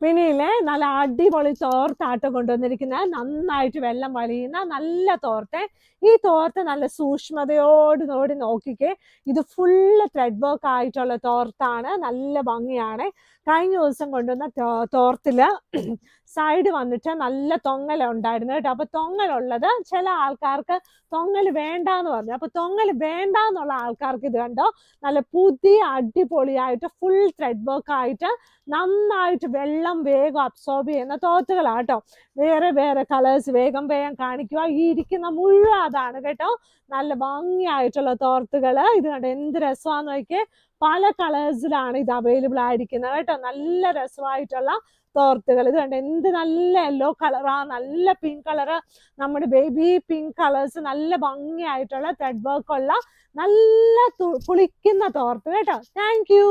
മിനിയിലെ നല്ല അടിപൊളി തോർത്താട്ടം കൊണ്ടുവന്നിരിക്കുന്നത്. നന്നായിട്ട് വെള്ളം വലിയുന്ന നല്ല തോർത്ത്. ഈ തോർത്ത് നല്ല സൂക്ഷ്മതയോട് നോക്കിക്കേ. ഇത് ഫുള്ള് ത്രെഡ് വർക്ക് ആയിട്ടുള്ള തോർത്താണ്. നല്ല ഭംഗിയാണ്. കഴിഞ്ഞ ദിവസം കൊണ്ടുവന്ന തോർത്തില് സൈഡ് വന്നിട്ട് നല്ല തൊങ്ങല ഉണ്ടായിരുന്നു കേട്ടോ. അപ്പൊ തൊങ്ങലുള്ളത് ചില ആൾക്കാർക്ക് തൊങ്ങൽ വേണ്ടാന്ന് പറഞ്ഞു. അപ്പൊ തൊങ്ങൽ വേണ്ടാന്നുള്ള ആൾക്കാർക്ക് ഇത് കണ്ടോ, നല്ല പുതിയ അടിപൊളിയായിട്ട് ഫുൾ ത്രെഡ് വർക്ക് ആയിട്ട് നന്നായിട്ട് വെള്ളം വേഗം അബ്സോർബ് ചെയ്യുന്ന തോർത്തുകളാട്ടോ. വേറെ വേറെ കളേഴ്സ് വേഗം കാണിക്കുക. ഈ ഇരിക്കുന്ന മുഴുവൻ അതാണ് കേട്ടോ. നല്ല ഭംഗിയായിട്ടുള്ള തോർത്തുകള്. ഇത് കണ്ടോ എന്ത് രസമാന്ന് നോക്കിയേ. പല കളേഴ്സിലാണ് ഇത് അവൈലബിൾ ആയിരിക്കുന്നത് കേട്ടോ. നല്ല രസമായിട്ടുള്ള തോർത്തുകൾ. ഇത് കണ്ടോ എന്ത് നല്ല യെല്ലോ കളറാ, നല്ല പിങ്ക് കളറ്, നമ്മുടെ ബേബി പിങ്ക് കളേഴ്സ്, നല്ല ഭംഗിയായിട്ടുള്ള ത്രെഡ് വർക്ക് ഉള്ള നല്ല കുളിക്കുന്ന തോർത്ത് കേട്ടോ. Thank you.